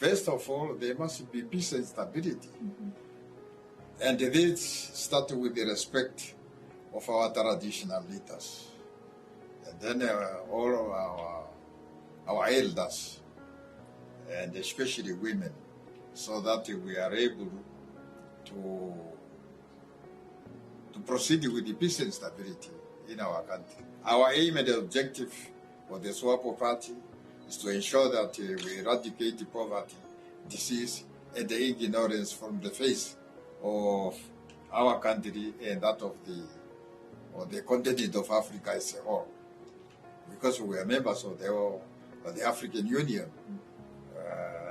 First of all, there must be peace and stability. And this starts with the respect of our traditional leaders. And then all of our elders, and especially women, so that we are able to proceed with the peace and stability in our country. Our aim and objective for the SWAPO party is to ensure that we eradicate the poverty, disease, and the ignorance from the face of our country and that of the continent of Africa as a whole. Because we are members of the African Union,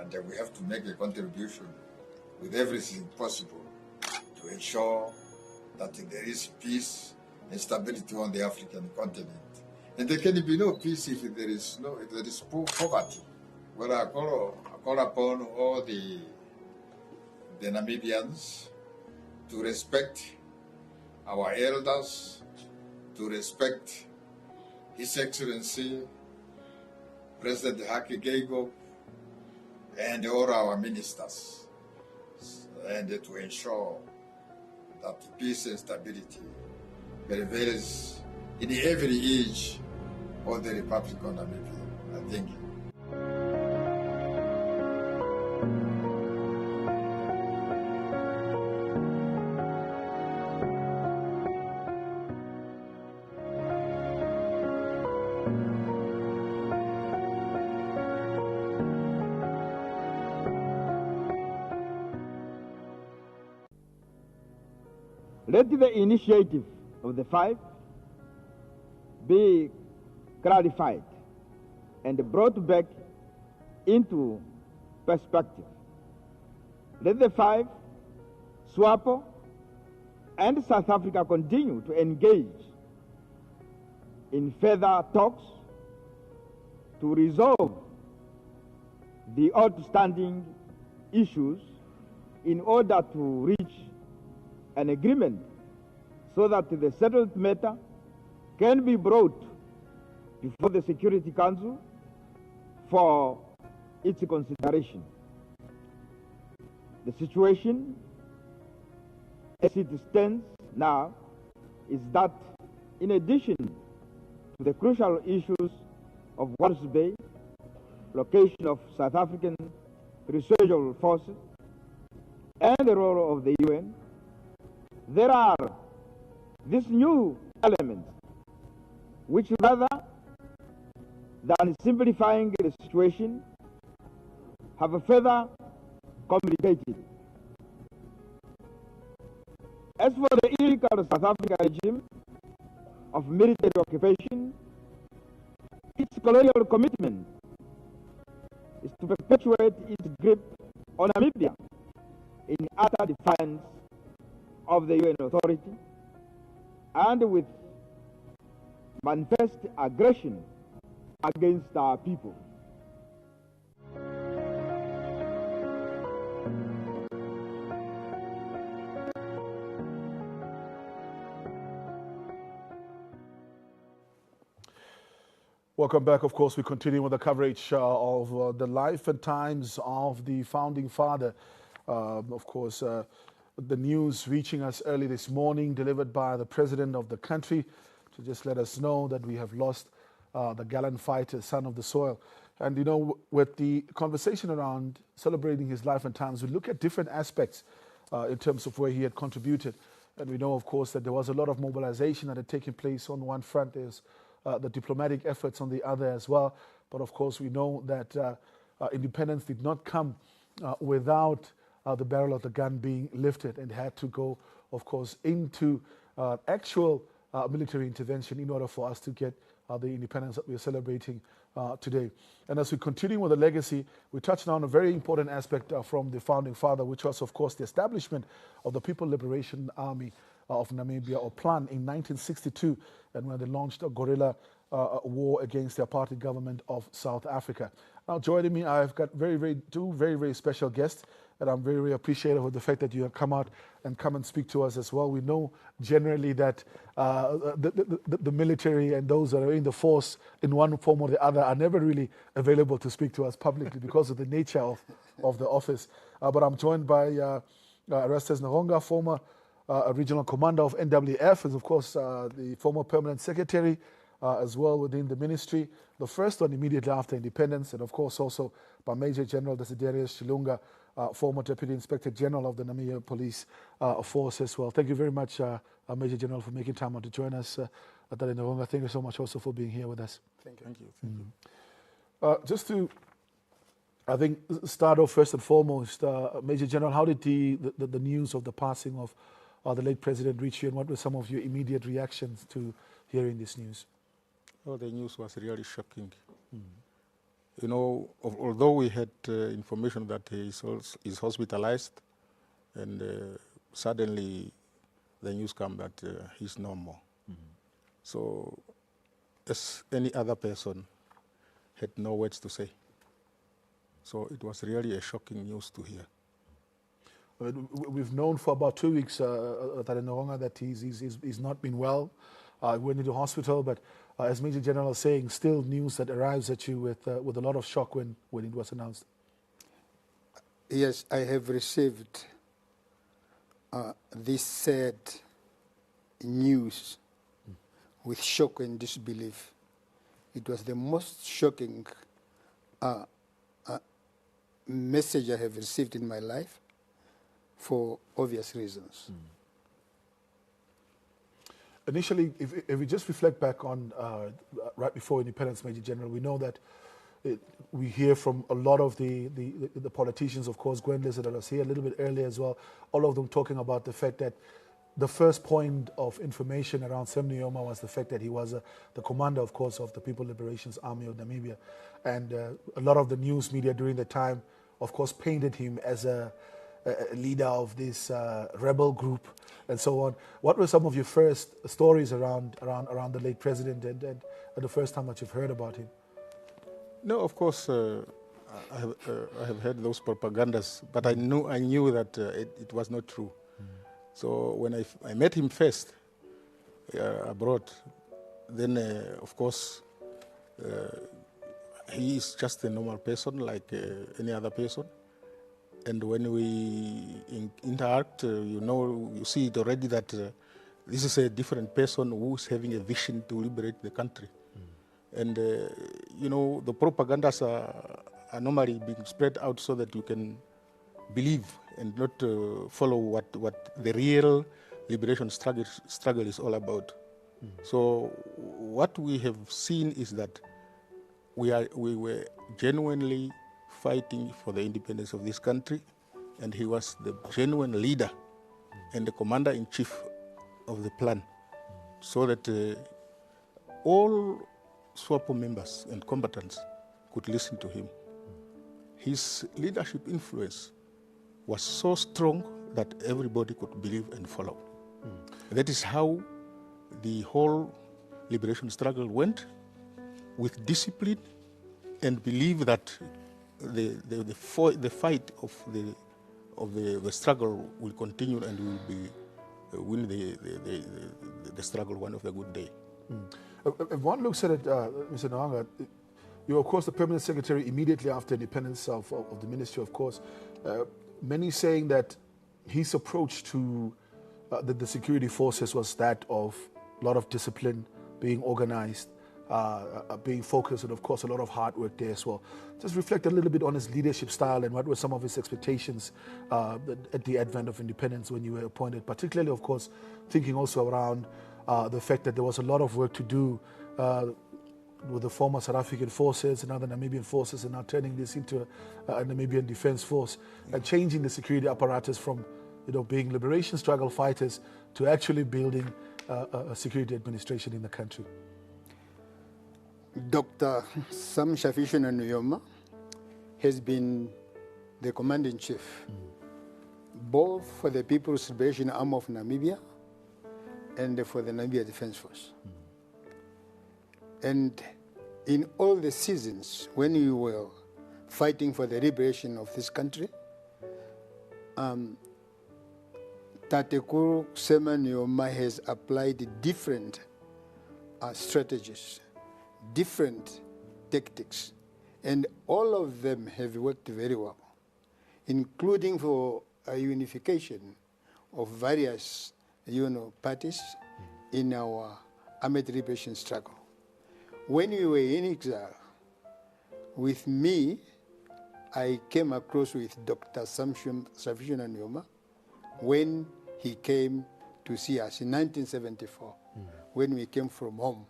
and we have to make a contribution with everything possible to ensure that there is peace and stability on the African continent. And there can be no peace if there is poverty. Well, I call upon all the Namibians to respect our elders, to respect His Excellency President Haki Geingob and all our ministers, and to ensure that peace and stability prevails in every age of the Republic of Namibia. Thank you. Let the initiative of the five be clarified and brought back into perspective. Let the five, SWAPO, and South Africa continue to engage in further talks to resolve the outstanding issues in order to reach an agreement so that the settled matter can be brought before the Security Council for its consideration. The situation as it stands now is that in addition to the crucial issues of Walvis Bay, location of South African resurgent forces, and the role of the UN, there are these new elements which, rather than simplifying the situation, have further complicated. As for the illegal South African regime of military occupation, its colonial commitment is to perpetuate its grip on Namibia in utter defiance of the UN authority and with manifest aggression against our people. Welcome back. Of course, we continue with the coverage of the life and times of the founding father. Of course, the news reaching us early this morning, delivered by the president of the country, to just let us know that we have lost the gallant fighter, son of the soil. And, you know, with the conversation around celebrating his life and times, we look at different aspects in terms of where he had contributed. And we know, of course, that there was a lot of mobilization that had taken place on one front. There's the diplomatic efforts on the other as well. But, of course, we know that independence did not come without the barrel of the gun being lifted, and had to go, of course, into actual military intervention in order for us to get the independence that we are celebrating today. And as we continue with the legacy, we touched on a very important aspect from the founding father, which was, of course, the establishment of the People Liberation Army of Namibia, or PLAN, in 1962, and when they launched a guerrilla war against the apartheid government of South Africa. Now, joining me, I've got two very special guests, and I'm very appreciative of the fact that you have come out and come and speak to us as well. We know generally that the military and those that are in the force in one form or the other are never really available to speak to us publicly because of the nature of the office. But I'm joined by Erastus Njonga, former regional commander of NWF, and of course the former permanent secretary as well within the ministry, the first one immediately after independence, and of course also by Major General Desiderius Chilunga, former Deputy Inspector General of the Namibia Police Force as well. Thank you very much, Major General, for making time out to join us. Njonga, thank you so much also for being here with us. Thank you. Just to, I think, start off first and foremost, Major General, how did the news of the passing of the late President reach you, and what were some of your immediate reactions to hearing this news? Oh, the news was really shocking. You know, although we had information that he is hospitalized, and suddenly the news came that he's no more. So, as any other person, had no words to say. So it was really a shocking news to hear. We've known for about 2 weeks, Njonga, that he's not been well. Went into hospital, but as Major General was saying, still news that arrives at you with a lot of shock when it was announced. Yes, I have received this sad news with shock and disbelief. It was the most shocking message I have received in my life for obvious reasons. Initially, if we just reflect back on right before independence, Major General, we know that we hear from a lot of the politicians, of course, Gwen Lizard was here a little bit earlier as well, all of them talking about the fact that the first point of information around Sam Nujoma was the fact that he was the commander, of course, of the People Liberations Army of Namibia. And a lot of the news media during the time, of course, painted him as a leader of this rebel group and so on. What were some of your first stories around the late president and the first time that you've heard about him? No, of course, I have heard those propagandas, but I knew that it was not true. So when I met him first abroad, then of course he is just a normal person like any other person. And when we interact, you see it already that this is a different person who's having a vision to liberate the country. And, the propagandas are normally being spread out so that you can believe and not follow what the real liberation struggle is all about. So what we have seen is that we were genuinely fighting for the independence of this country, and he was the genuine leader and the commander-in-chief of the plan, so that all SWAPO members and combatants could listen to him. His leadership influence was so strong that everybody could believe and follow. That is how the whole liberation struggle went, with discipline and believe that the fight of the struggle will continue, and we will win the struggle one of the good day. If one looks at it, Mr. Njonga, you were, of course, the permanent secretary immediately after independence of the ministry, of course. Many saying that his approach to the security forces was that of a lot of discipline, being organized, being focused, and of course a lot of hard work there as well. Just reflect a little bit on his leadership style and what were some of his expectations at the advent of independence when you were appointed, particularly, of course, thinking also around the fact that there was a lot of work to do with the former South African forces and other Namibian forces, and now turning this into a Namibian defense force and changing the security apparatus from being liberation struggle fighters to actually building a security administration in the country. Dr. Sam Shafishuna Nujoma has been the commander-in-chief, both for the People's Liberation Army of Namibia and for the Namibia Defense Force. And in all the seasons when we were fighting for the liberation of this country. Tatekuru Sema Nujoma has applied different strategies, different tactics, and all of them have worked very well, including for a unification of various parties in our armed liberation struggle. When we were in exile, with me, I came across with Dr. Safishuna Nujoma when he came to see us in 1974, when we came from home.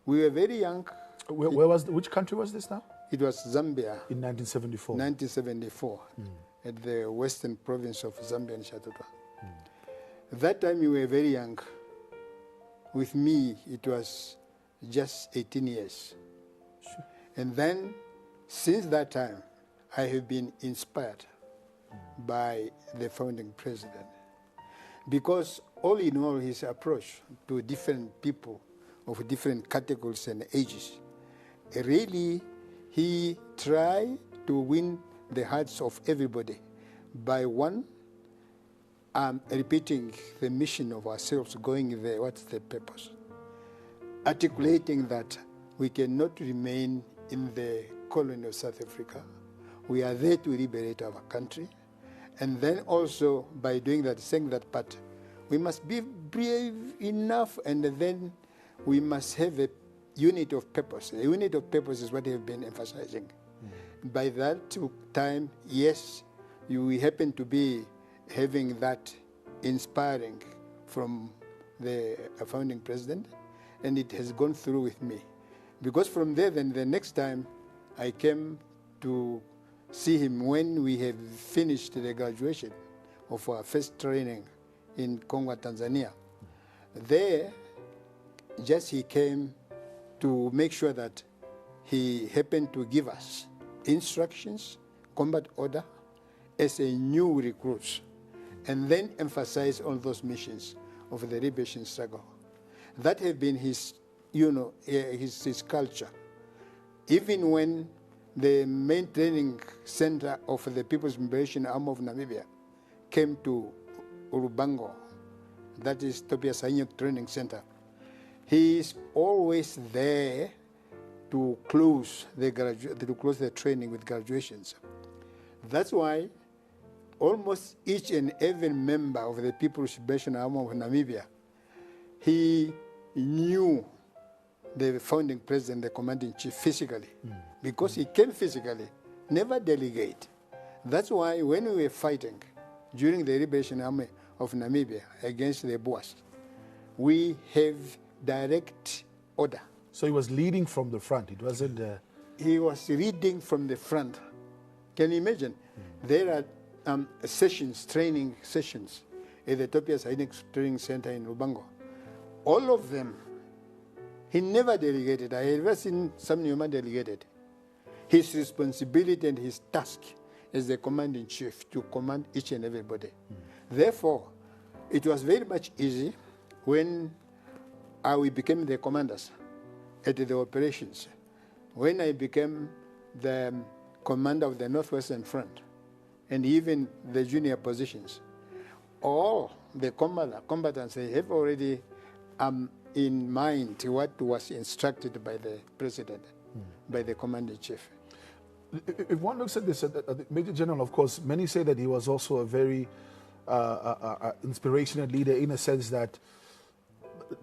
We were very young. Which country was this now? It was Zambia. In 1974. 1974, at the western province of Zambia in Shatutwa. That time we were very young. With me, it was just 18 years. Sure. And then, since that time, I have been inspired by the founding president. Because all in all, his approach to different people of different categories and ages, really, he tried to win the hearts of everybody by one, repeating the mission of ourselves, going there, what's the purpose? Articulating that we cannot remain in the colony of South Africa. We are there to liberate our country. And then also, by doing that, saying that part, we must be brave enough, and then we must have a unit of purpose. A unit of purpose is what they have been emphasizing. By that time, yes, we happen to be having that inspiring from the founding president, and it has gone through with me. Because from there, then the next time I came to see him when we have finished the graduation of our first training in Congo, Tanzania. There, just he came to make sure that he happened to give us instructions, combat order, as a new recruits, and then emphasize on those missions of the liberation struggle. That have been his, his culture. Even when the main training center of the People's Liberation Army of Namibia came to Urubango, that is Tobias Anyok Training Center, he is always there to close the training with graduations. That's why almost each and every member of the People's Liberation Army of Namibia, he knew the founding president, the commanding-in-chief, physically, because he came physically, never delegate. That's why when we were fighting during the Liberation Army of Namibia against the Boers, we have direct order. So he was leading from the front. It wasn't. He was leading from the front. Can you imagine? There are sessions, training sessions, at the Topias Hynix Training Center in Rubango. All of them, he never delegated. I have never seen some Nujoma delegated. His responsibility and his task as the commanding-in-chief to command each and everybody. Therefore, it was very much easy when we became the commanders at the operations. When I became the commander of the Northwestern Front, and even the junior positions, all the combatants have already in mind what was instructed by the president, by the commander-in-chief. If one looks at this, Major General, of course, many say that he was also a very inspirational leader, in a sense that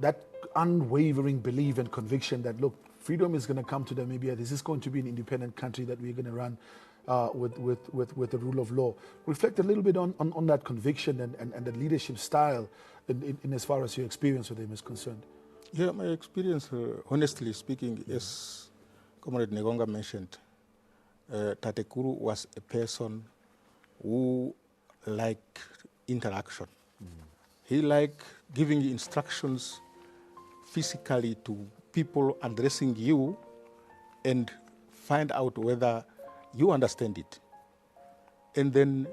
that unwavering belief and conviction that, look, freedom is going to come to Namibia. This is going to be an independent country that we're going to run with the rule of law. Reflect a little bit on that conviction and the leadership style in as far as your experience with him is concerned. Yeah, my experience, honestly speaking, as Comrade Negonga mentioned, Tatekuru was a person who liked interaction. He liked giving instructions physically to people addressing you and find out whether you understand it. And then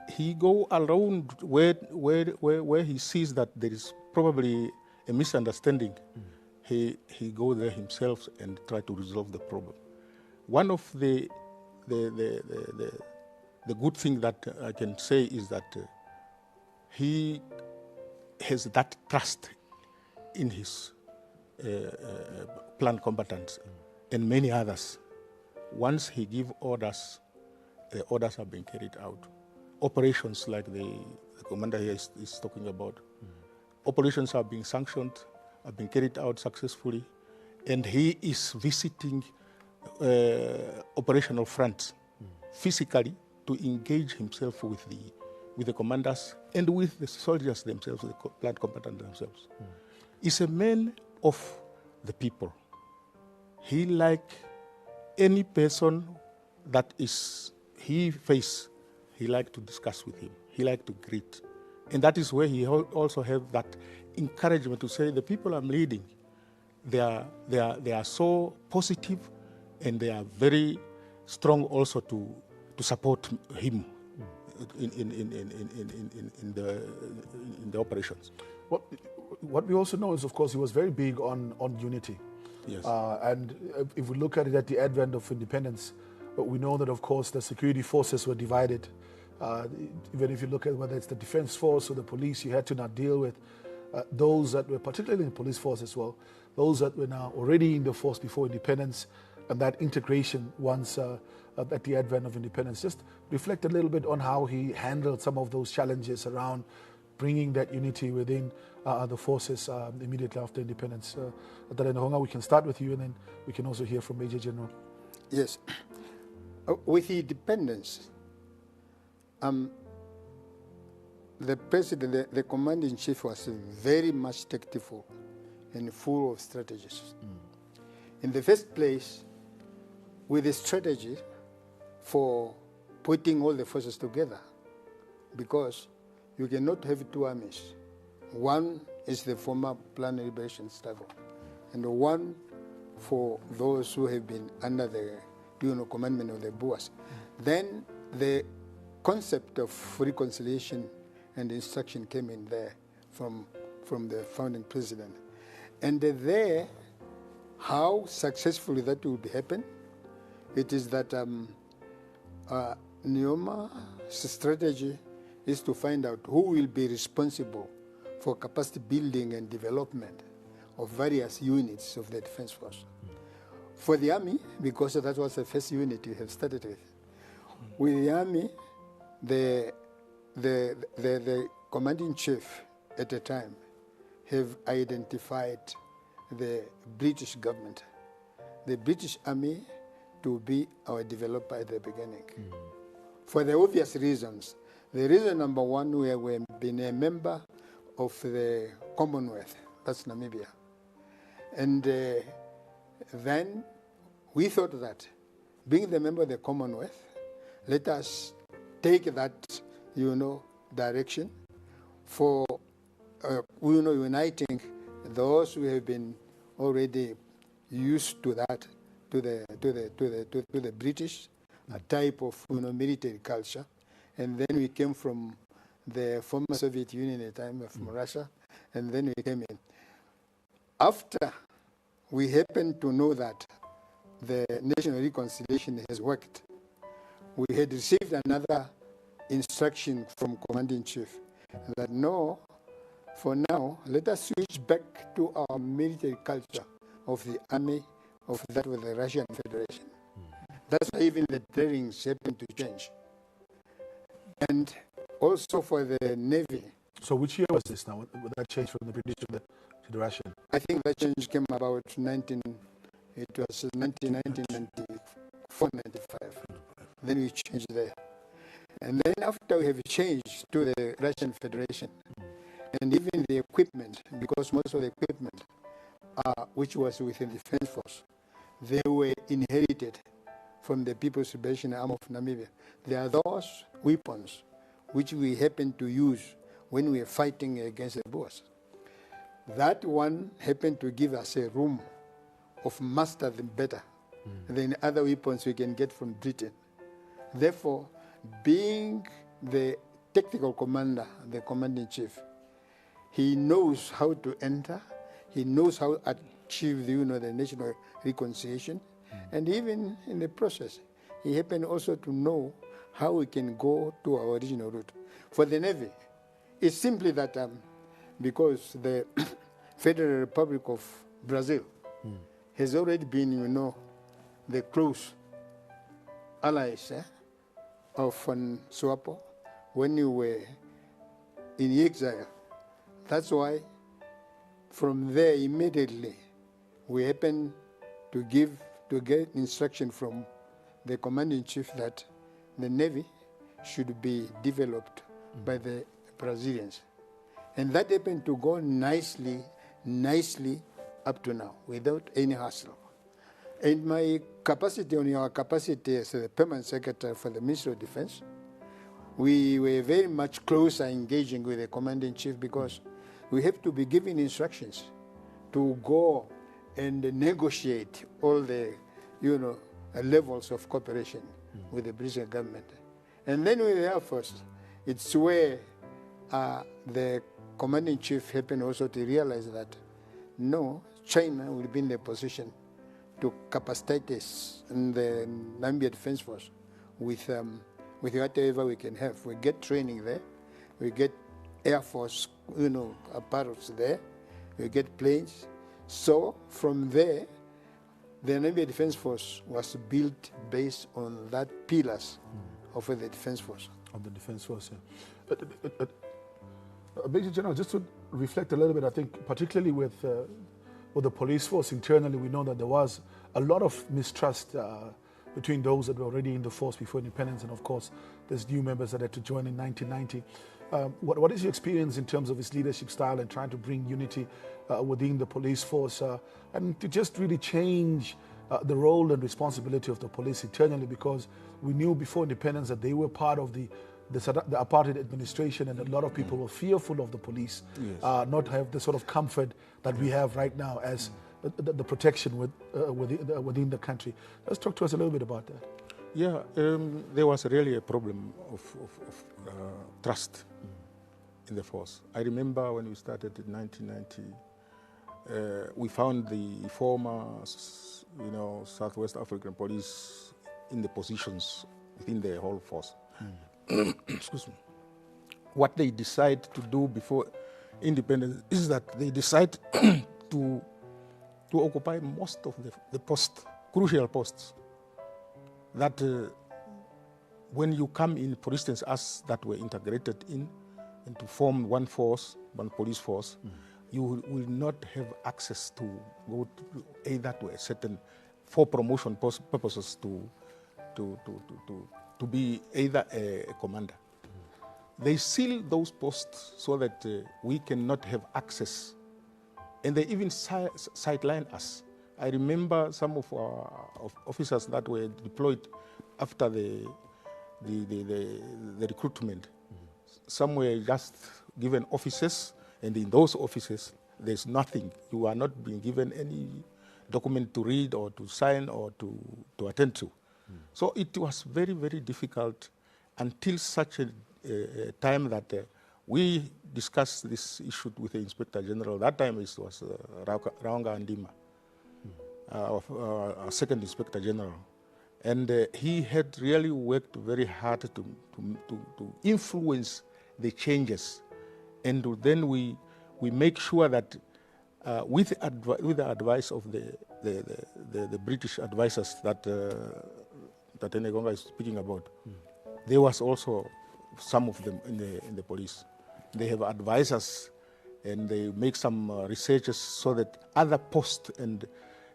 he go around where he sees that there is probably a misunderstanding. He go there himself and try to resolve the problem. One of the the good thing that I can say is that he has that trust in his planned combatants and many others. Once he gives orders, the orders are being carried out. Operations like the commander here is talking about, operations are being sanctioned, are being carried out successfully, and he is visiting operational fronts physically to engage himself with the commanders and with the soldiers themselves, the planned combatants themselves. He's a man of the people. He, like any person that he face, he like to discuss with him. He like to greet. And that is where he also have that encouragement to say, the people I'm leading, they are so positive, and they are very strong also to support him in the operations. What we also know is, of course, he was very big on unity. Yes. And if we look at it at the advent of independence, we know that, of course, the security forces were divided. Even if you look at whether it's the defense force or the police, you had to now deal with those that were, particularly in the police force as well, those that were now already in the force before independence, and that integration once at the advent of independence. Just reflect a little bit on how he handled some of those challenges around bringing that unity within the forces immediately after independence. Honga, we can start with you, and then we can also hear from Major General. Yes. With the independence, the president, the commander-in-chief was very much tactful and full of strategies. In the first place, with a strategy for putting all the forces together, because you cannot have two armies. One is the former Plan Liberation struggle, and one for those who have been under the commandment of the Boers. Then the concept of reconciliation and instruction came in there from the founding president. And there, how successfully that will happen, it is that Nujoma's strategy is to find out who will be responsible for capacity building and development of various units of the defense force. For the army, because that was the first unit you have started with. With the army, the commanding-chief at the time have identified the British government, the British army, to be our developer at the beginning. For the obvious reasons. The reason number one, we have been a member of the Commonwealth, that's Namibia. And then we thought that, being the member of the Commonwealth, let us take that, direction for, uniting those who have been already used to that, to the British type of, military culture, and then we came from the former Soviet Union at the time, from Russia, and then we came in. After we happened to know that the national reconciliation has worked, we had received another instruction from Commanding-Chief that no, for now, let us switch back to our military culture of the army of that with the Russian Federation. That's why even the trainings happened to change. And also for the Navy. So which year was this now? Would that change from the British to the Russian? I think that change came about 1994, 95. Then we changed there. And then after we have changed to the Russian Federation, and even the equipment, because most of the equipment, which was within the Defense Force, they were inherited from the People's Liberation Army of Namibia. They are those weapons which we happened to use when we were fighting against the Boers. That one happened to give us a room of master them better than other weapons we can get from Britain. Therefore, being the tactical commander, the commanding-chief, he knows how to enter, he knows how to achieve the national reconciliation, and even in the process, he happened also to know how we can go to our original route. For the Navy, it's simply that because the Federal Republic of Brazil has already been, you know, the close allies of SWAPO when you were in exile. That's why from there immediately we happened to get instruction from the commanding chief that the Navy should be developed by the Brazilians. And that happened to go nicely up to now without any hassle. And my capacity, on our capacity as the permanent secretary for the Ministry of Defense, we were very much closer engaging with the commanding chief because we have to be given instructions to go and negotiate all the, you know, levels of cooperation with the British government. And then with the Air Force, it's where the commanding chief happened also to realize that no, China will be in the position to capacitate us in the Namibian Defense Force with whatever we can have. We get training there, we get Air Force, you know, apparatus there, we get planes. So from there, the Namibian Defense Force was built based on that pillars of the Defense Force. Of the Defense Force, yeah. Major General, just to reflect a little bit, I think particularly with the police force internally, we know that there was a lot of mistrust between those that were already in the force before independence, and of course, there's new members that had to join in 1990. What is your experience in terms of his leadership style and trying to bring unity within the police force and to just really change the role and responsibility of the police internally? Because we knew before independence that they were part of the apartheid administration, and a lot of people were fearful of the police, not have the sort of comfort that we have right now as the protection within the country. Let's talk to us a little bit about that. Yeah, there was really a problem of trust in the force. I remember when we started in 1990, we found the former, you know, Southwest African police in the positions within the whole force. Excuse me. What they decide to do before independence is that they decide to occupy most of the crucial posts. That when you come in, for instance, us that were integrated in and to form one force, one police force, you will not have access to go to either to a certain, for promotion purposes to be either a commander. They seal those posts so that we cannot have access, and they even sideline us. I remember some of our officers that were deployed after the recruitment. Some were just given offices, and in those offices, there's nothing. You are not being given any document to read or to sign or to attend to. So it was very, very difficult until such a time that we discussed this issue with the Inspector General. That time it was Raunga Ndima, our second Inspector General. And he had really worked very hard to influence the changes. And then we make sure that with the advice of the British advisors that Enegonga is speaking about, there was also some of them in the police. They have advisors, and they make some researches so that other posts and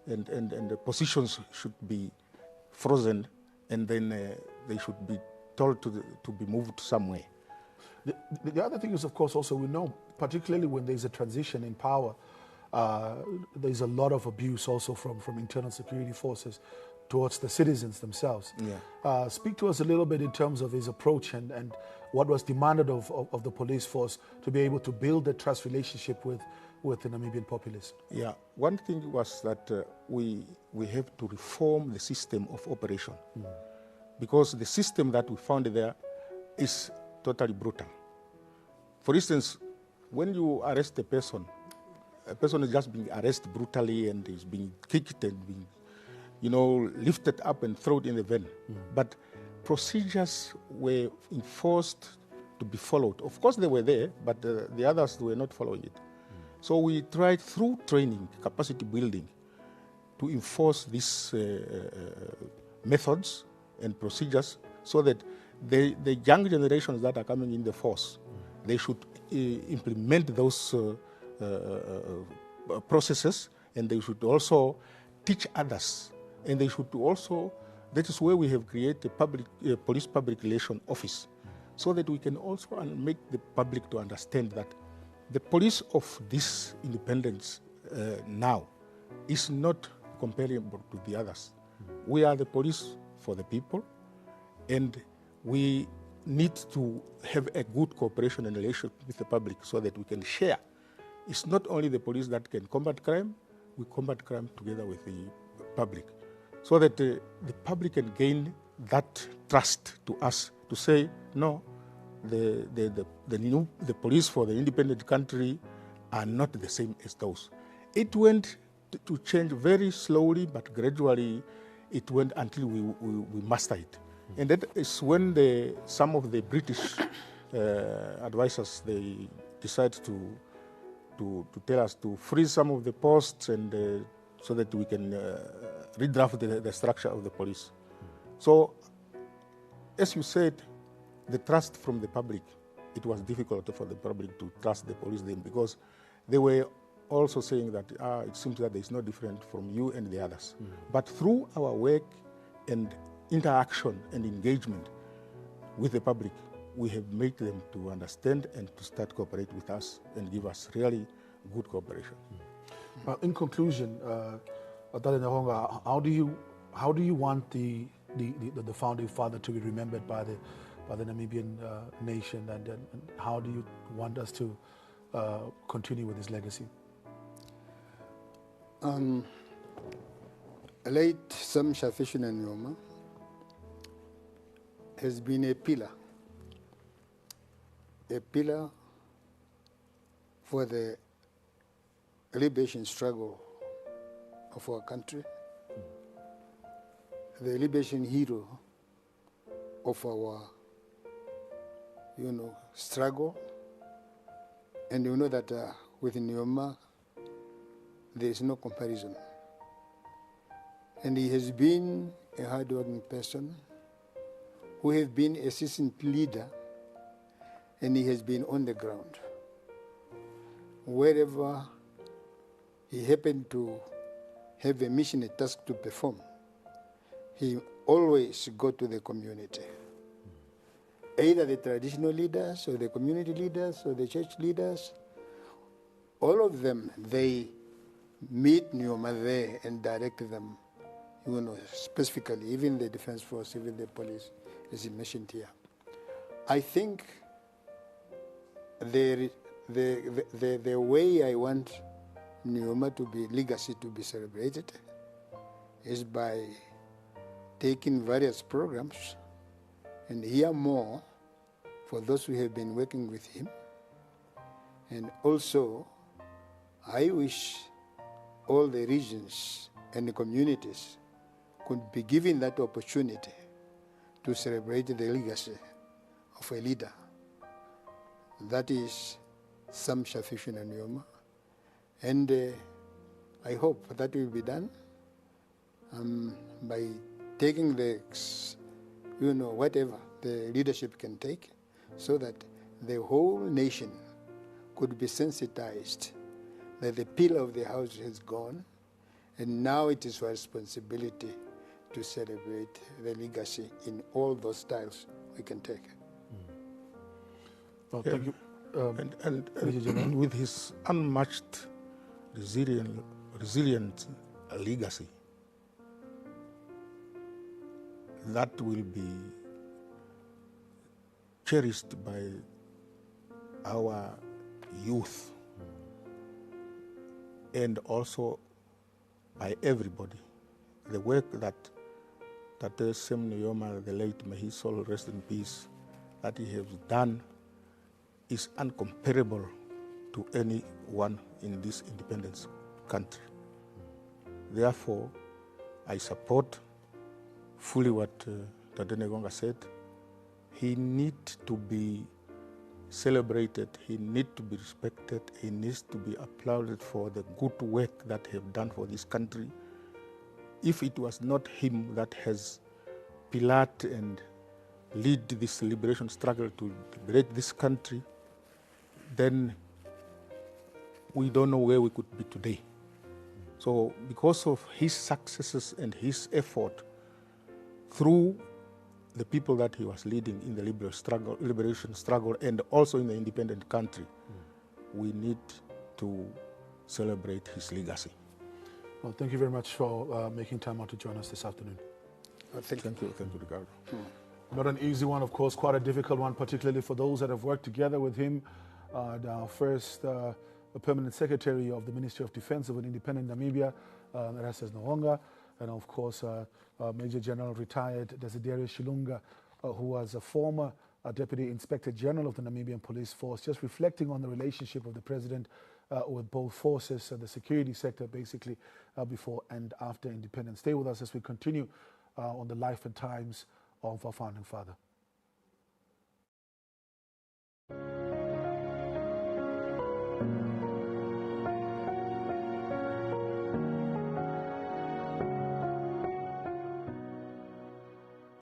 the positions should be frozen, and then they should be told to be moved somewhere. The other thing is, of course, also we know, particularly when there's a transition in power, there's a lot of abuse also from internal security forces towards the citizens themselves. Yeah. Speak to us a little bit in terms of his approach and what was demanded of the police force to be able to build a trust relationship with the Namibian populace. Yeah, one thing was that we have to reform the system of operation, because the system that we found there is totally brutal. For instance, when you arrest a person is just being arrested brutally and is being kicked and being lifted up and thrown in the van. But procedures were enforced to be followed. Of course, they were there, but the others were not following it. So we tried through training, capacity building, to enforce these methods and procedures so that the young generations that are coming in the force, they should implement those processes, and they should also teach others. And they should also, that is where we have created a police public relation office, so that we can also make the public to understand that the police of this independence now is not comparable to the others. We are the police for the people, and we need to have a good cooperation and relationship with the public so that we can share. It's not only the police that can combat crime, we combat crime together with the public, so that the public can gain that trust to us to say, no, the police for the independent country are not the same as those. It went to change very slowly, but gradually it went until we master it. And that is when some of the British advisors, they decide to tell us to freeze some of the posts, and so that we can redraft the structure of the police. So, as you said, the trust from the public, it was difficult for the public to trust the police then, because they were also saying that it seems that there is no different from you and the others. But through our work and interaction and engagement with the public, we have made them to understand and to start cooperate with us and give us really good cooperation. In conclusion, Atale Nahonga, how do you want the founding father to be remembered by the Namibian nation, and how do you want us to continue with his legacy? Late Sam Shafishin Nujoma has been a pillar for the liberation struggle of our country, the liberation hero of our, struggle. And you know that with Nujoma, there is no comparison. And he has been a hard-working person who has been a seasoned leader, and he has been on the ground. Wherever he happened to have a mission, a task to perform, he always go to the community. Either the traditional leaders or the community leaders or the church leaders, all of them, they meet Nujoma there and direct them, specifically, even the defense force, even the police, as he mentioned here. I think the way I want Nujoma to be, legacy to be celebrated, is by taking various programs and hear more for those who have been working with him. And also, I wish all the regions and the communities could be given that opportunity to celebrate the legacy of a leader. That is Sam Shafishin Nujoma. And I hope that will be done by taking the, whatever the leadership can take, so that the whole nation could be sensitized that the pillar of the house has gone, and now it is our responsibility to celebrate the legacy in all those styles we can take. Well, thank you. And with his unmatched, resilient legacy, that will be cherished by our youth and also by everybody. The work that Sam Nujoma, the late, may his soul rest in peace, that he has done is uncomparable to anyone in this independence country. Therefore, I support fully what Tate Negonga said. He needs to be celebrated, he needs to be respected, he needs to be applauded for the good work that he has done for this country. If it was not him that has pillared and lead this liberation struggle to liberate this country, then we don't know where we could be today. So because of his successes and his effort through the people that he was leading in the liberation struggle and also in the independent country, we need to celebrate his legacy. Well, thank you very much for making time out to join us this afternoon. Thank you, Ricardo. Not an easy one, of course, quite a difficult one, particularly for those that have worked together with him. Our first permanent secretary of the Ministry of Defense of an independent Namibia, Erastus Nujoma, and of course, Major General retired Desiderius Shilunga, who was a former Deputy Inspector General of the Namibian Police Force, just reflecting on the relationship of the President with both forces and the security sector, basically, before and after independence. Stay with us as we continue on the life and times of our founding father.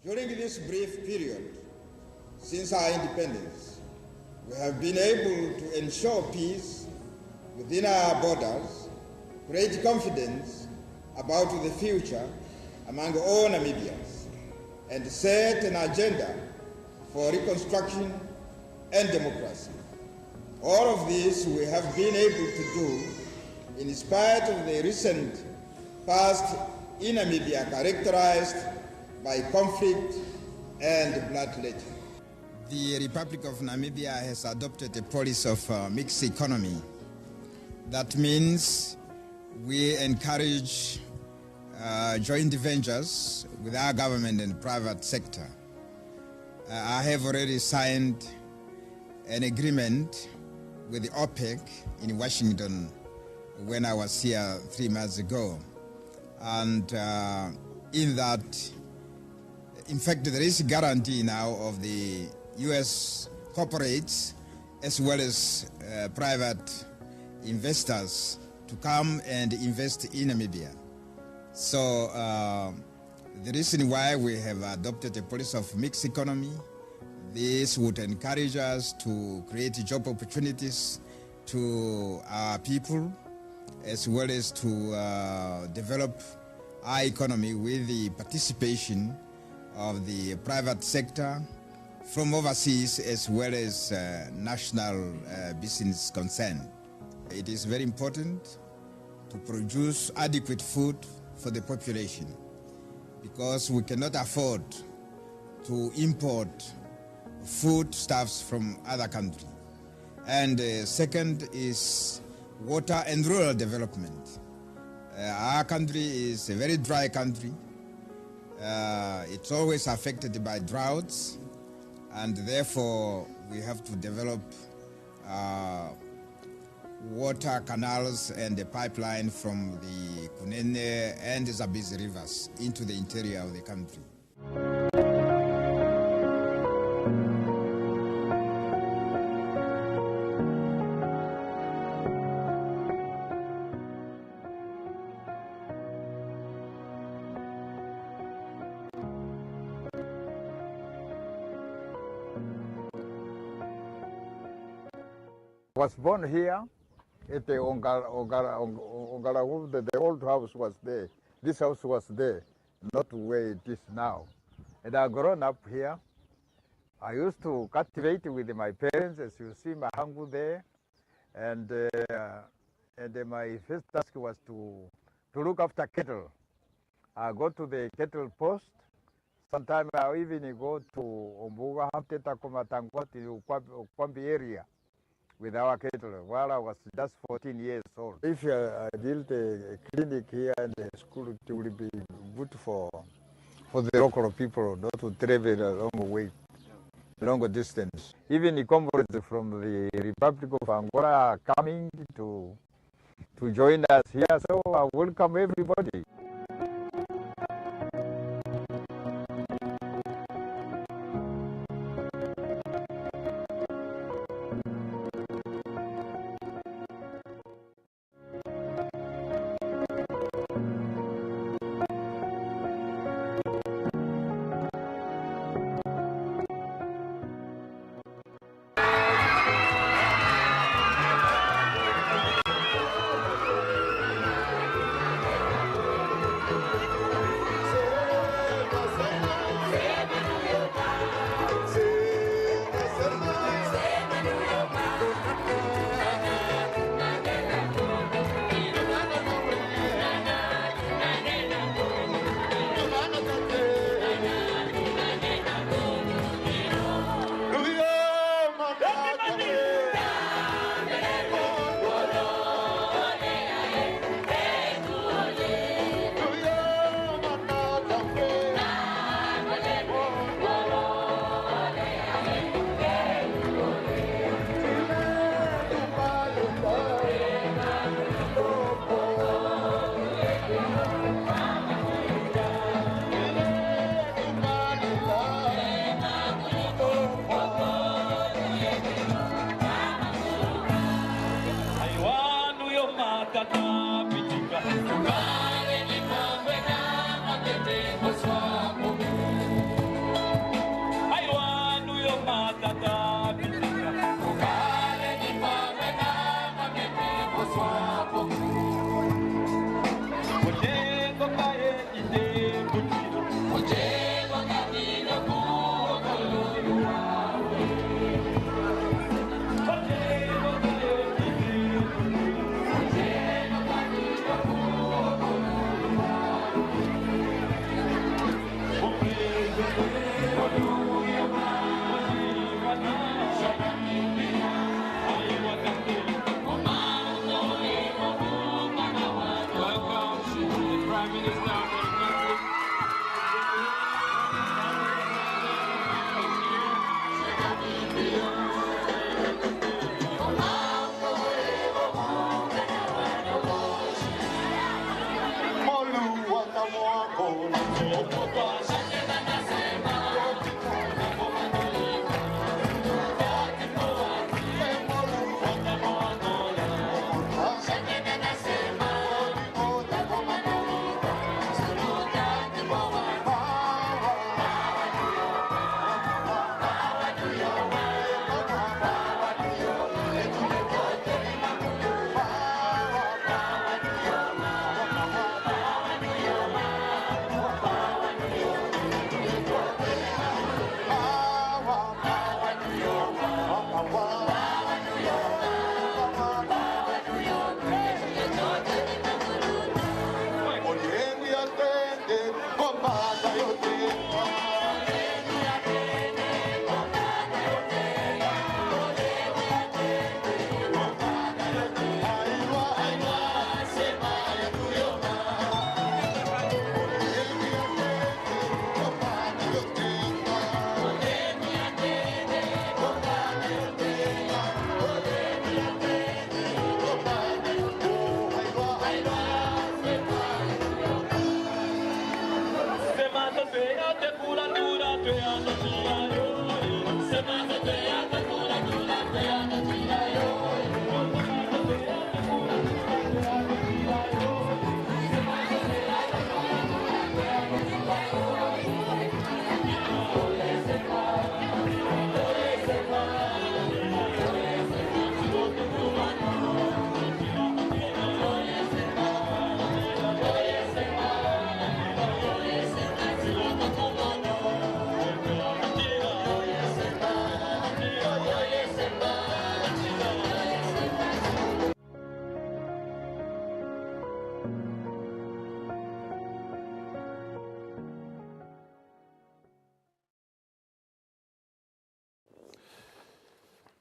During this brief period, since our independence, we have been able to ensure peace within our borders, create confidence about the future among all Namibians, and set an agenda for reconstruction and democracy. All of this we have been able to do in spite of the recent past in Namibia characterized by conflict and bloodshed. The Republic of Namibia has adopted a policy of mixed economy. That means we encourage joint ventures with our government and private sector. I have already signed an agreement with the OPEC in Washington when I was here 3 months ago. And in that, in fact, there is a guarantee now of the U.S. corporates as well as private investors to come and invest in Namibia. So the reason why we have adopted a policy of mixed economy, this would encourage us to create job opportunities to our people as well as to develop our economy with the participation of the private sector from overseas as well as national business concern. It is very important to produce adequate food for the population because we cannot afford to import foodstuffs from other countries. And second is water and rural development. Our country is a very dry country. It's always affected by droughts, and therefore we have to develop water canals and a pipeline from the Kunene and the Zambezi rivers into the interior of the country. I was born here at the Ongalawu, the old house was there. This house was there, not where it is now. And I grown up here. I used to cultivate with my parents, as you see my hangu there. And my first task was to look after cattle. I go to the cattle post. Sometimes I even go to Ombuga, Hamteta, Komatango, to Kwambi area with our cattle while I was just 14 years old. If I build a clinic here and a school, it will be good for the local people not to travel a long way, long distance. Even the comrades from the Republic of Angola are coming to join us here, so I welcome everybody.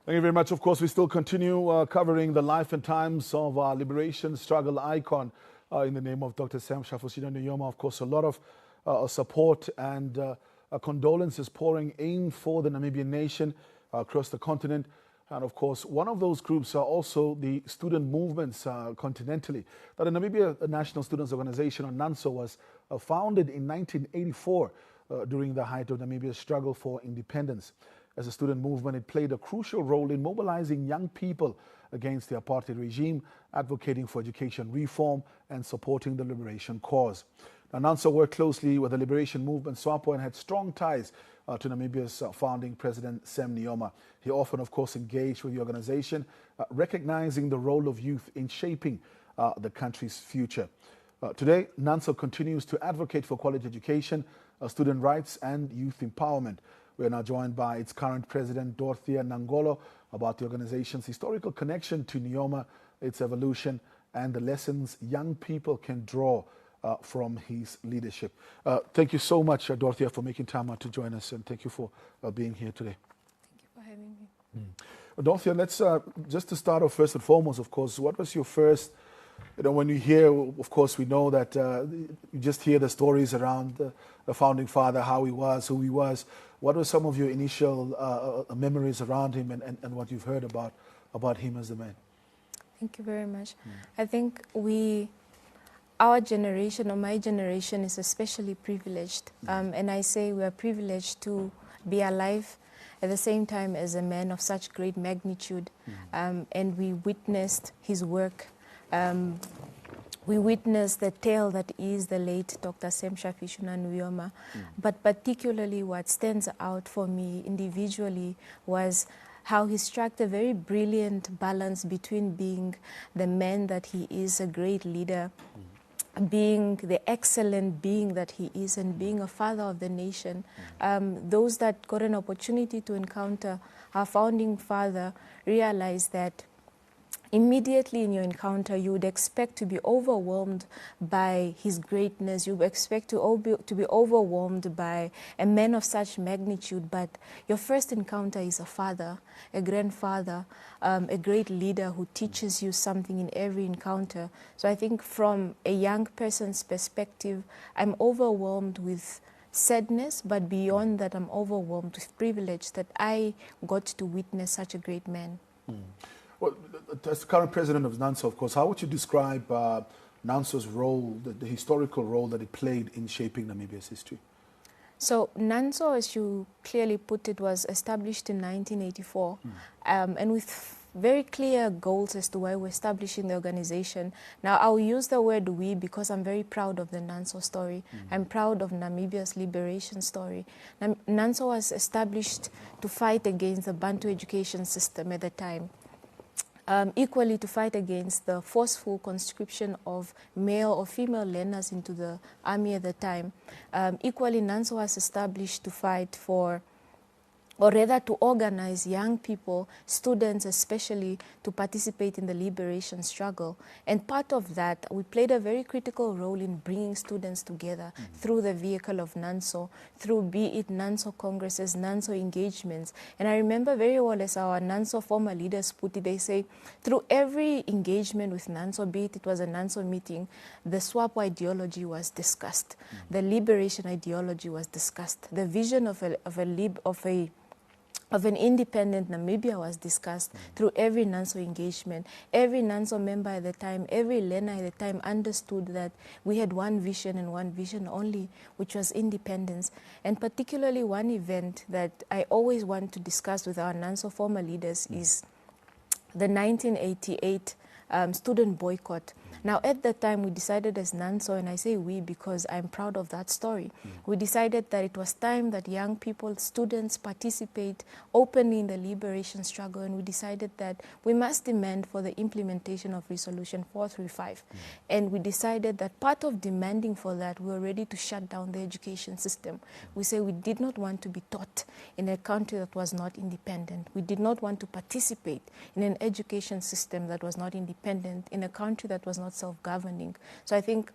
Thank you very much. Of course, we still continue covering the life and times of our liberation struggle icon in the name of Dr. Sam Shafusina Nujoma. Of course, a lot of support and condolences pouring in for the Namibian nation across the continent. And of course, one of those groups are also the student movements continentally. Now, the Namibia National Students Organization, or NANSO, was founded in 1984 during the height of Namibia's struggle for independence. As a student movement, it played a crucial role in mobilizing young people against the apartheid regime, advocating for education reform and supporting the liberation cause. Now, NANSO worked closely with the liberation movement SWAPO and had strong ties to Namibia's founding president, Sam Nujoma. He often, of course, engaged with the organization, recognizing the role of youth in shaping the country's future. Today, NANSO continues to advocate for quality education, student rights and youth empowerment. We are now joined by its current president, Dorothea Nangolo, about the organization's historical connection to Nujoma, its evolution, and the lessons young people can draw from his leadership. Thank you so much, Dorothea, for making time out to join us, and thank you for being here today. Thank you for having me. Dorothea, let's just to start off first and foremost, of course, what was your first, when you hear, of course, we know that you just hear the stories around the founding father, how he was, who he was. What were some of your initial memories around him and what you've heard about him as a man? Thank you very much. I think our generation, or my generation, is especially privileged. And I say we are privileged to be alive at the same time as a man of such great magnitude. And we witnessed his work. We witnessed the tale that is the late Dr. Sam Shafusina Nujoma. But particularly what stands out for me individually was how he struck a very brilliant balance between being the man that he is, a great leader, being the excellent being that he is and being a father of the nation. Those that got an opportunity to encounter our founding father realized that immediately in your encounter, you would expect to be overwhelmed by his greatness. You would expect to be overwhelmed by a man of such magnitude. But your first encounter is a father, a grandfather, a great leader who teaches you something in every encounter. So I think from a young person's perspective, I'm overwhelmed with sadness, but beyond that, I'm overwhelmed with privilege that I got to witness such a great man. Well, as the current president of NANSO, of course, how would you describe NANSO's role, the historical role that it played in shaping Namibia's history? So NANSO, as you clearly put it, was established in 1984, and with very clear goals as to why we're establishing the organization. Now, I'll use the word we because I'm very proud of the NANSO story. I'm proud of Namibia's liberation story. NANSO was established to fight against the Bantu education system at the time. Equally to fight against the forceful conscription of male or female learners into the army at the time. Equally, NANSO was established to fight for, or rather to organize young people, students especially, to participate in the liberation struggle. And part of that, we played a very critical role in bringing students together through the vehicle of NANSO, through be it NANSO congresses, NANSO engagements. And I remember very well as our NANSO former leaders put it, they say, through every engagement with NANSO, be it was a NANSO meeting, the SWAPO ideology was discussed. The liberation ideology was discussed. The vision of an independent Namibia was discussed through every NANSO engagement. Every NANSO member at the time, every learner at the time understood that we had one vision and one vision only, which was independence. And particularly one event that I always want to discuss with our NANSO former leaders is the 1988 student boycott. Now, at that time, we decided as NANSO, and I say we because I'm proud of that story, we decided that it was time that young people, students, participate openly in the liberation struggle, and we decided that we must demand for the implementation of Resolution 435. And we decided that part of demanding for that, we were ready to shut down the education system. We say we did not want to be taught in a country that was not independent. We did not want to participate in an education system that was not independent, in a country that was not self-governing. So I think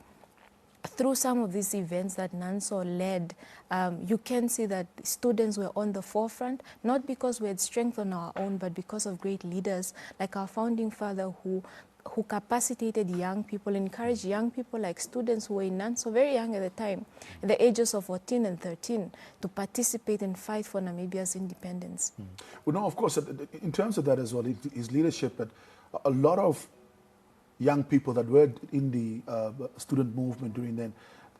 through some of these events that NANSO led, you can see that students were on the forefront, not because we had strength on our own, but because of great leaders like our founding father who capacitated young people, encouraged young people like students who were in NANSO very young at the time, at the ages of 14 and 13, to participate and fight for Namibia's independence. Well, no, of course, in terms of that as well, his leadership, but a lot of young people that were in the student movement during then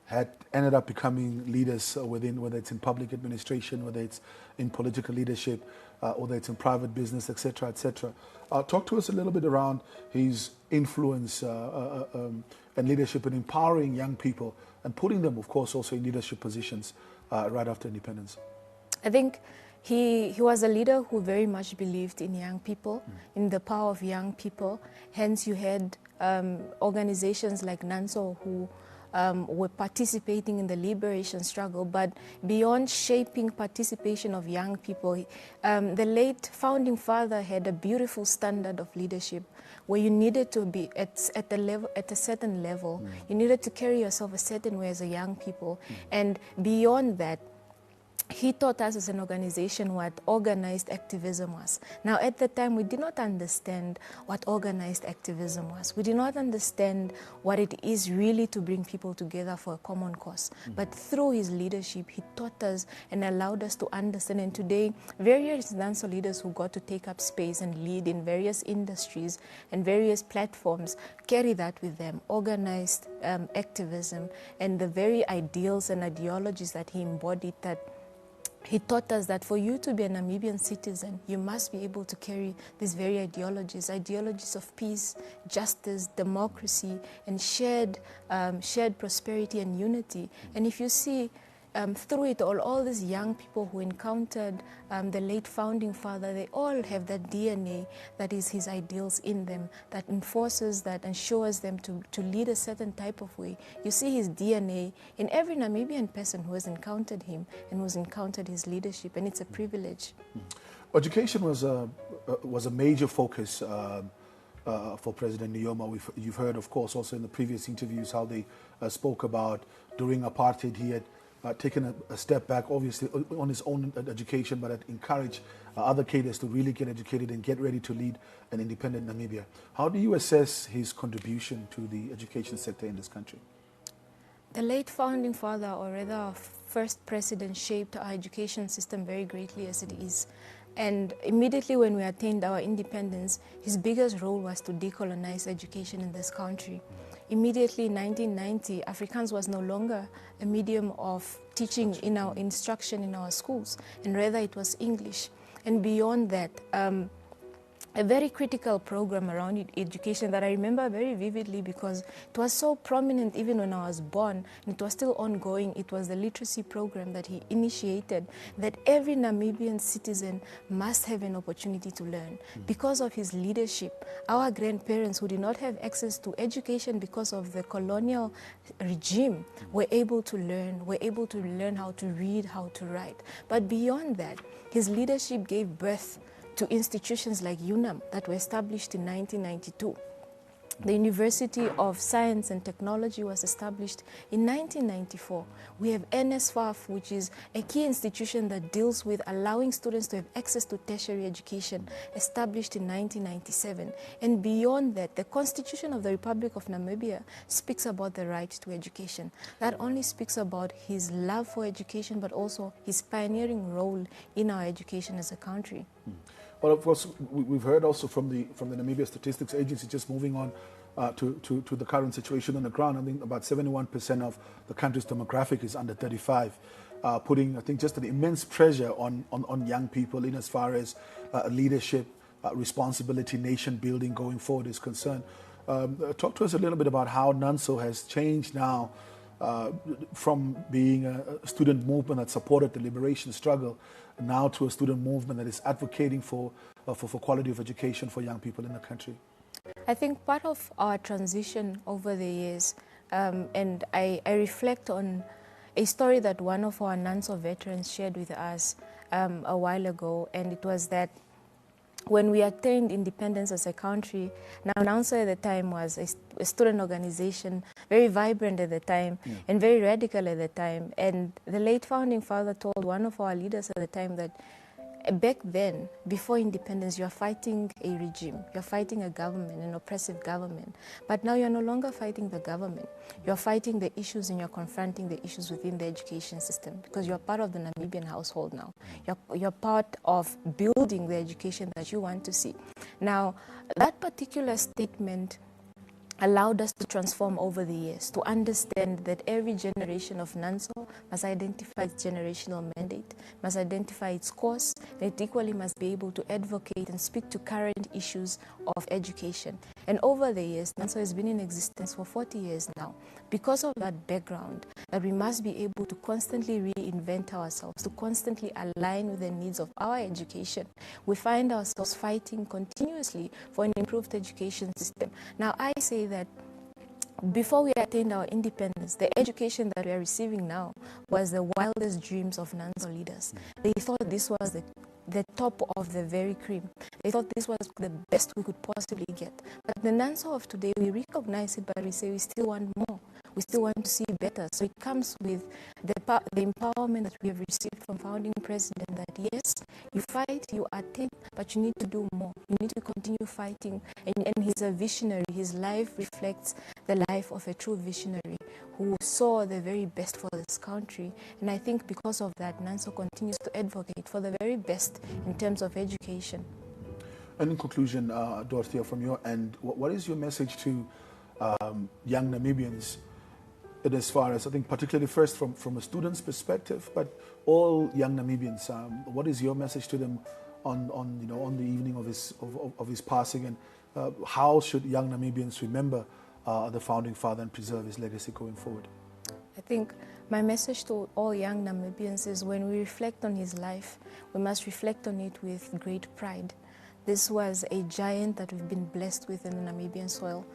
had ended up becoming leaders within, whether it's in public administration, whether it's in political leadership, whether it's in private business, etc., etc. Talk to us a little bit around his influence and leadership in empowering young people and putting them, of course, also in leadership positions right after independence. I think he was a leader who very much believed in young people, in the power of young people. Hence, you had organizations like NANSO who were participating in the liberation struggle. But beyond shaping participation of young people, the late founding father had a beautiful standard of leadership where you needed to be at a certain level. You needed to carry yourself a certain way as a young people. And beyond that, he taught us as an organization what organized activism was. Now, at the time, we did not understand what organized activism was. We did not understand what it is really to bring people together for a common cause. But through his leadership, he taught us and allowed us to understand. And today, various NANSO leaders who got to take up space and lead in various industries and various platforms carry that with them, organized activism and the very ideals and ideologies that he embodied, that he taught us that for you to be a Namibian citizen, you must be able to carry these very ideologies of peace, justice, democracy, and shared prosperity and unity. And if you see, through it all these young people who encountered the late founding father, they all have that DNA that is his ideals in them, that enforces that and shows them to lead a certain type of way. You see his DNA in every Namibian person who has encountered him and who has encountered his leadership, and it's a privilege. Education was a major focus for President Nujoma. You've heard, of course, also in the previous interviews how they spoke about during apartheid he had taken a step back, obviously, on his own education, but had encouraged other cadres to really get educated and get ready to lead an independent Namibia. How do you assess his contribution to the education sector in this country? The late founding father, or rather our first president, shaped our education system very greatly as it is. And immediately when we attained our independence, his biggest role was to decolonize education in this country. Immediately in 1990, Afrikaans was no longer a medium of teaching in our instruction in our schools, and rather it was English. And beyond that, a very critical program around education that I remember very vividly because it was so prominent even when I was born, and it was still ongoing. It was the literacy program that he initiated, that every Namibian citizen must have an opportunity to learn. Because of his leadership, our grandparents who did not have access to education because of the colonial regime were able to learn how to read, how to write. But beyond that, his leadership gave birth to institutions like UNAM that were established in 1992. The University of Science and Technology was established in 1994. We have NSFAF, which is a key institution that deals with allowing students to have access to tertiary education, established in 1997. And beyond that, the Constitution of the Republic of Namibia speaks about the right to education. That only speaks about his love for education, but also his pioneering role in our education as a country. Well, of course, we've heard also from the Namibia Statistics Agency, just moving on to the current situation on the ground. I think about 71% of the country's demographic is under 35, putting, I think, just an immense pressure on young people in as far as leadership, responsibility, nation building going forward is concerned. Talk to us a little bit about how NANSO has changed now from being a student movement that supported the liberation struggle now to a student movement that is advocating for quality of education for young people in the country. I think part of our transition over the years, and I reflect on a story that one of our NANSO veterans shared with us a while ago, and it was that when we attained independence as a country, now NANSO at the time was a student organization, very vibrant at the time, and very radical at the time. And the late founding father told one of our leaders at the time that back then, before independence, you are fighting a regime, you are fighting a government, an oppressive government. But now you are no longer fighting the government. You are fighting the issues and you are confronting the issues within the education system, because you are part of the Namibian household now. You are part of building the education that you want to see. Now, that particular statement allowed us to transform over the years, to understand that every generation of NANSO must identify its generational mandate, must identify its course, and it equally must be able to advocate and speak to current issues of education. And over the years, NANSO has been in existence for 40 years now. Because of that background, that we must be able to constantly reinvent ourselves, to constantly align with the needs of our education. We find ourselves fighting continuously for an improved education system. Now, I say that before we attained our independence, the education that we are receiving now was the wildest dreams of NANSO leaders. They thought this was the top of the very cream. They thought this was the best we could possibly get. But the NANSO of today, we recognize it, but we say we still want more. We still want to see better. So it comes with the empowerment that we have received from founding president that yes, you fight, you attain, but you need to do more. You need to continue fighting. And he's a visionary. His life reflects the life of a true visionary who saw the very best for this country. And I think because of that, NANSO continues to advocate for the very best in terms of education. And in conclusion, Dorothea, from your end, what is your message to young Namibians, in as far as, I think, particularly first from a student's perspective, but all young Namibians? What is your message to them on the evening of his passing, and how should young Namibians remember the founding father and preserve his legacy going forward? I think My message to all young Namibians is when we reflect on his life, we must reflect on it with great pride. This was a giant that we've been blessed with in the Namibian soil,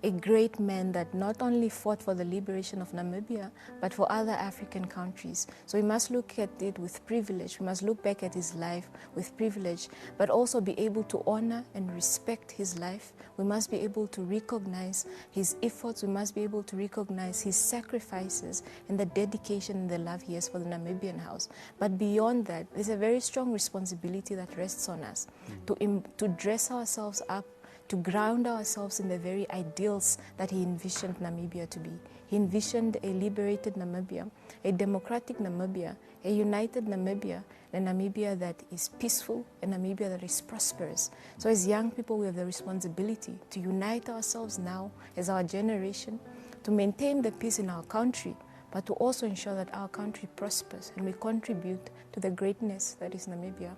a great man that not only fought for the liberation of Namibia, but for other African countries. So we must look at it with privilege. We must look back at his life with privilege, but also be able to honor and respect his life. We must be able to recognize his efforts. We must be able to recognize his sacrifices and the dedication and the love he has for the Namibian house. But beyond that, there's a very strong responsibility that rests on us to dress ourselves up, to ground ourselves in the very ideals that he envisioned Namibia to be. He envisioned a liberated Namibia, a democratic Namibia, a united Namibia, a Namibia that is peaceful, a Namibia that is prosperous. So as young people, we have the responsibility to unite ourselves now as our generation, to maintain the peace in our country, but to also ensure that our country prospers and we contribute to the greatness that is Namibia.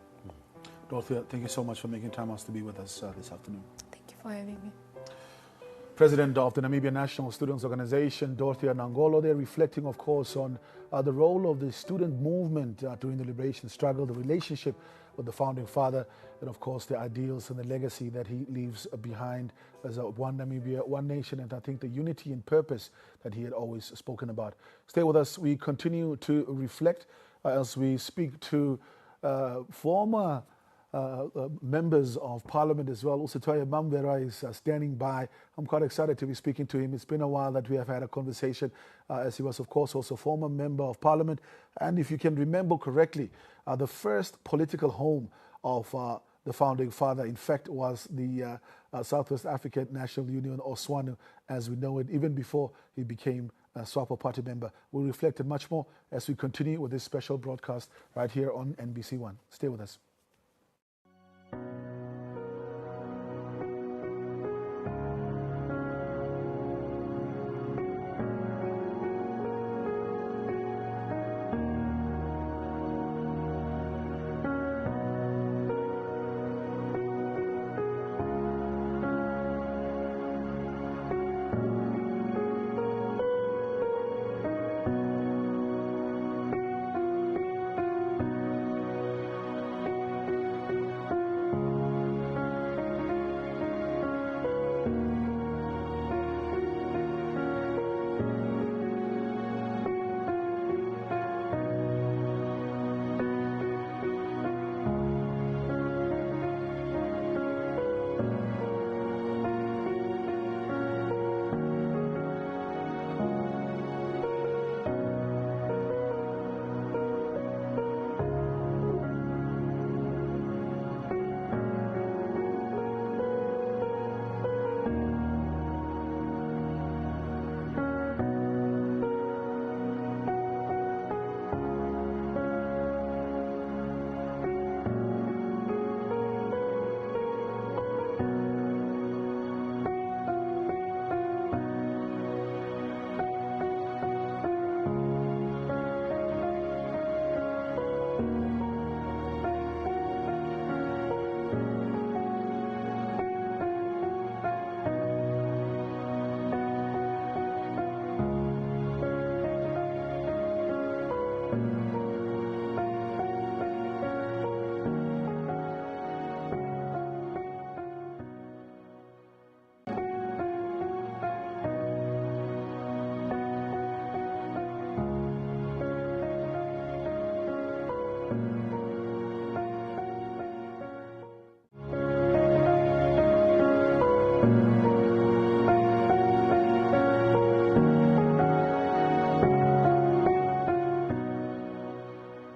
Dorothea, thank you so much for making time to be with us this afternoon. For having me. President of the Namibian National Students Organization, Dorothea Nangolo, they're reflecting, of course, on the role of the student movement during the liberation struggle, the relationship with the founding father, and, of course, the ideals and the legacy that he leaves behind as one Namibia, one nation, and I think the unity and purpose that he had always spoken about. Stay with us. We continue to reflect as we speak to former members of parliament as well. Usitoya Mamvera is standing by. I'm quite excited to be speaking to him. It's been a while that we have had a conversation as he was, of course, also a former member of parliament. And if you can remember correctly, the first political home of the founding father, in fact, was the Southwest African National Union, or SWANU, as we know it, even before he became a SWAPO party member. We'll reflect on much more as we continue with this special broadcast right here on NBC One. Stay with us.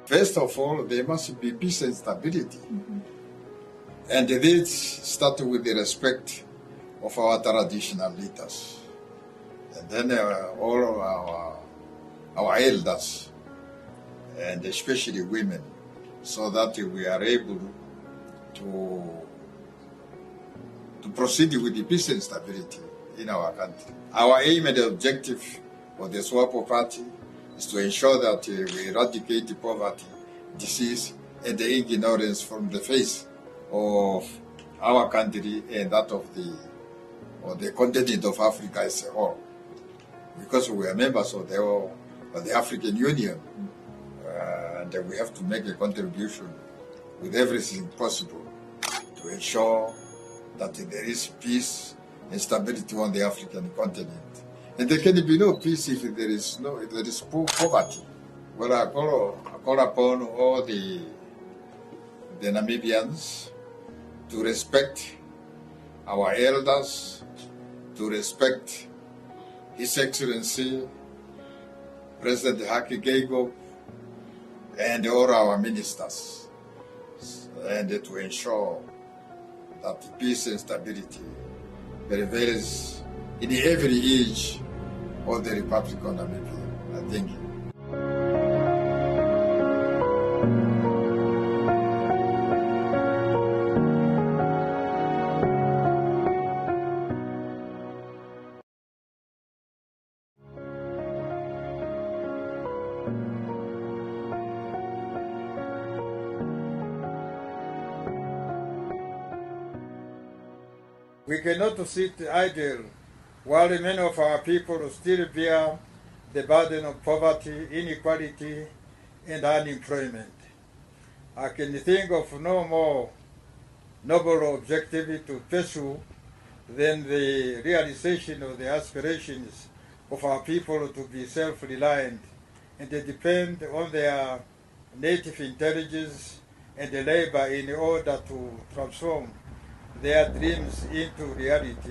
First of all, there must be peace and stability. And this starts with the respect of our traditional leaders. And then all of our elders, and especially women, so that we are able to proceed with the peace and stability in our country. Our aim and objective of the SWAPO party is to ensure that we eradicate the poverty, disease, and the ignorance from the face of our country and that of the continent of Africa as a whole. because we are members of the African Union, and we have to make a contribution with everything possible to ensure that there is peace and stability on the African continent. And there can be no peace if there is poverty. Well, I call upon all the Namibians to respect our elders, to respect His Excellency President Haki Geingob and all our ministers, and to ensure that peace and stability prevails in every age of the Republic of Namibia. Thank you. We cannot sit idle while many of our people still bear the burden of poverty, inequality, and unemployment. I can think of no more noble objective to pursue than the realization of the aspirations of our people to be self-reliant and to depend on their native intelligence and labor in order to transform their dreams into reality.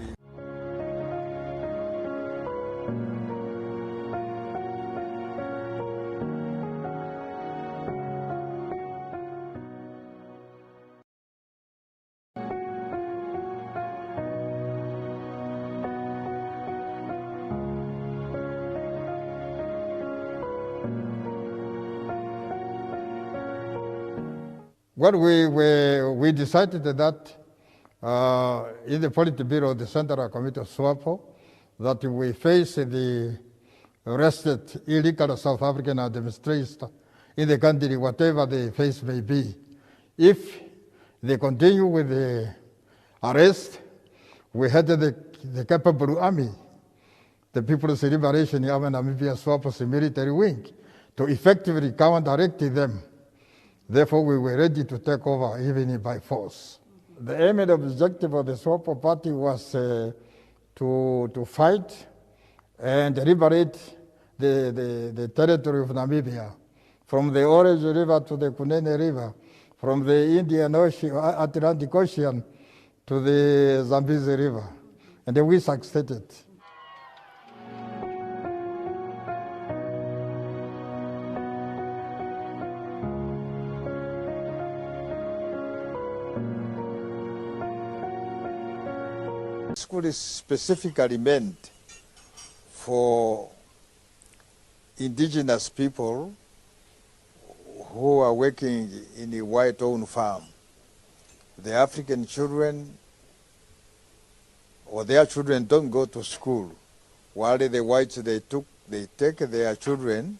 What we decided that in the Politburo, the Central Committee of SWAPO, that we face the arrested illegal South African administrators in the country, whatever the face may be. If they continue with the arrest, we had the capable army, the People's Liberation Army Namibia SWAPO's military wing, to effectively counteract them. Therefore, we were ready to take over even by force. The aim and objective of the SWAPO party was to fight and liberate the territory of Namibia, from the Orange River to the Kunene River, from the Indian Ocean, Atlantic Ocean to the Zambezi River. And we succeeded. School is specifically meant for indigenous people who are working in a white-owned farm. The African children or their children don't go to school, while the whites they take their children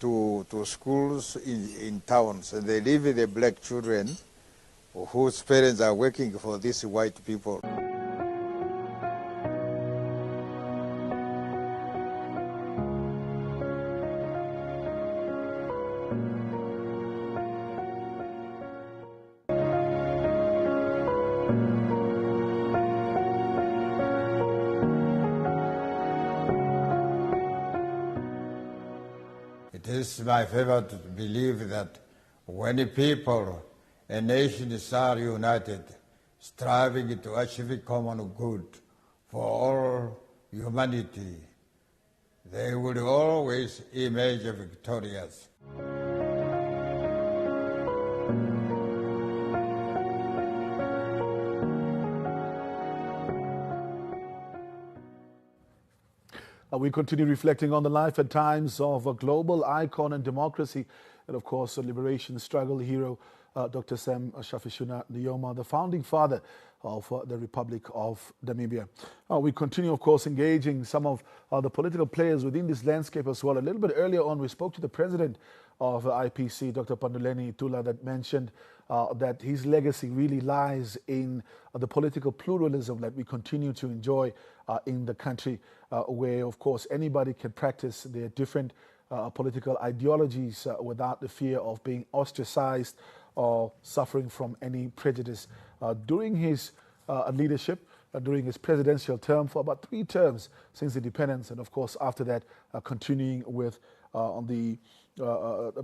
to schools in towns, and they leave the black children whose parents are working for these white people. It is my favor to believe that when people and nations are united, striving to achieve common good for all humanity, they will always emerge victorious. We continue reflecting on the life and times of a global icon and democracy, and of course a liberation struggle hero, Dr. Sam Shafishuna Nujoma, the founding father of the Republic of Namibia. We continue, of course, engaging some of the political players within this landscape as well. A little bit earlier on, we spoke to the president of IPC, Dr. Panduleni Itula, that mentioned that his legacy really lies in the political pluralism that we continue to enjoy in the country, where, of course, anybody can practice their different political ideologies without the fear of being ostracized or suffering from any prejudice. During his leadership, during his presidential term for about 3 terms since independence, and of course after that continuing with on the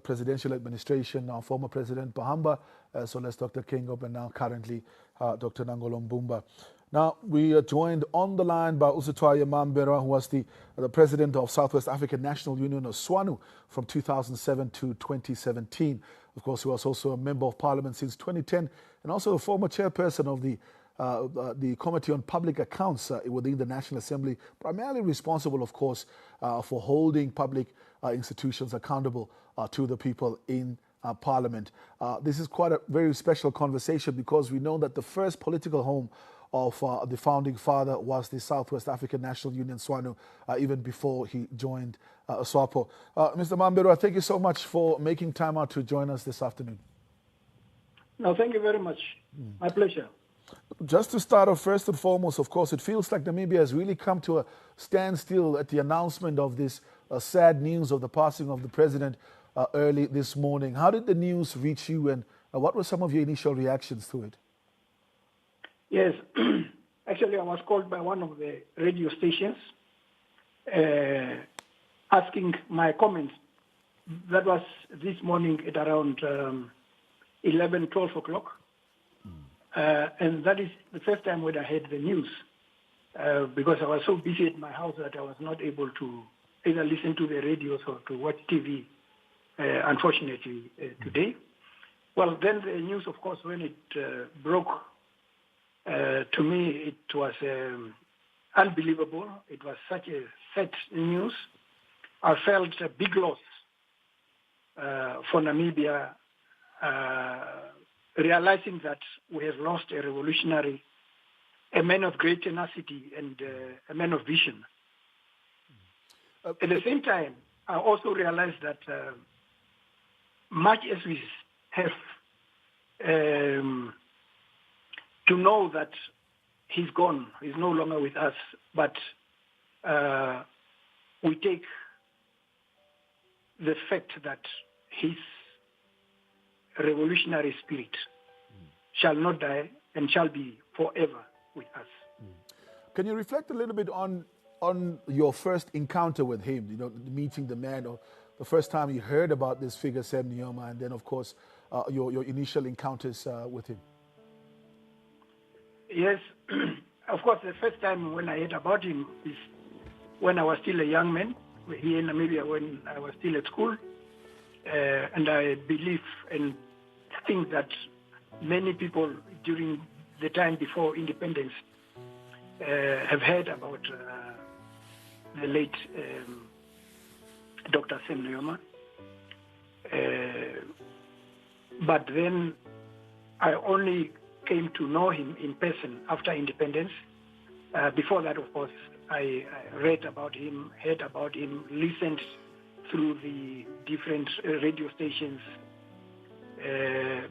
presidential administration, former President Bahamba, as well as Dr. Kingop, and now currently Dr. Nangolo Mbumba. Now, we are joined on the line by Usutwaya Mambera, who was the president of Southwest African National Union, of SWANU, from 2007 to 2017. Of course, he was also a member of parliament since 2010, and also a former chairperson of the Committee on Public Accounts within the National Assembly, primarily responsible, of course, for holding public institutions accountable to the people in Parliament. This is quite a very special conversation because we know that the first political home of the founding father was the Southwest African National Union, SWANU, even before he joined SWAPO. Mr. Mambero, thank you so much for making time out to join us this afternoon. No, thank you very much. My pleasure. Just to start off, first and foremost, of course, it feels like Namibia has really come to a standstill at the announcement of this sad news of the passing of the president early this morning. How did the news reach you, and what were some of your initial reactions to it? Yes, actually I was called by one of the radio stations asking my comments. That was this morning at around 11, 12 o'clock. And that is the first time when I heard the news because I was so busy at my house that I was not able to either listen to the radio or to watch TV, unfortunately, today. Well, then the news, of course, when it broke, to me, it was unbelievable. It was such a sad news. I felt a big loss for Namibia, realizing that we have lost a revolutionary, a man of great tenacity and a man of vision. At the same time, I also realized that much as we have to know that he's gone, he's no longer with us, but we take the fact that his revolutionary spirit shall not die and shall be forever with us. Can you reflect a little bit on your first encounter with him, you know, meeting the man, or the first time you heard about this figure, Sam Nujoma, and then, of course, your initial encounters with him? Yes, of course, the first time when I heard about him is when I was still a young man here in Namibia, when I was still at school. And I believe and think that many people during the time before independence have heard about the late Dr. Sam Nujoma. But then I only came to know him in person after independence. Before that, of course, I read about him, heard about him, listened through the different radio stations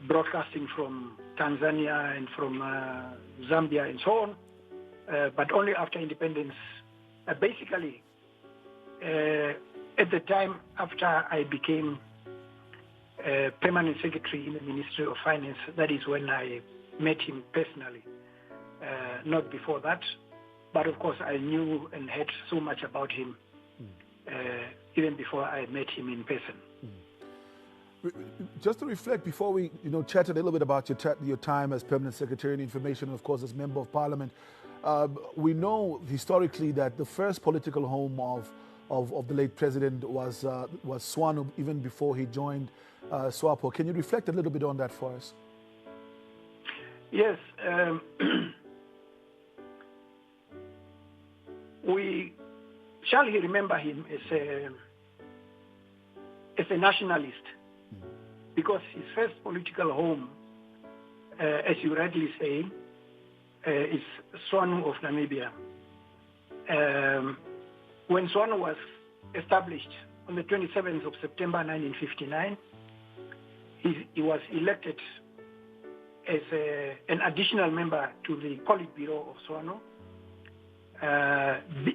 broadcasting from Tanzania and from Zambia and so on, but only after independence. Basically, at the time after I became permanent secretary in the Ministry of Finance, that is when I met him personally, not before that. But of course, I knew and heard so much about him even before I met him in person. Just to reflect, before we chat a little bit about your time as Permanent Secretary of Information and, of course, as Member of Parliament, we know historically that the first political home of the late President was SWANU, even before he joined SWAPO. Can you reflect a little bit on that for us? Yes. We shall remember him as a nationalist, because his first political home, as you rightly say, is SWANU of Namibia. When SWANU was established on the 27th of September 1959, he was elected as an additional member to the Politburo of SWANU,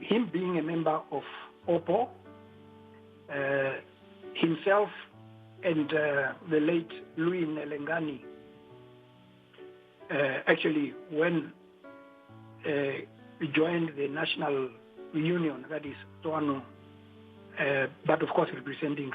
him being a member of OPO, himself and the late Louis Nelengani. Actually, when we joined the National Union, that is SWANU, but of course representing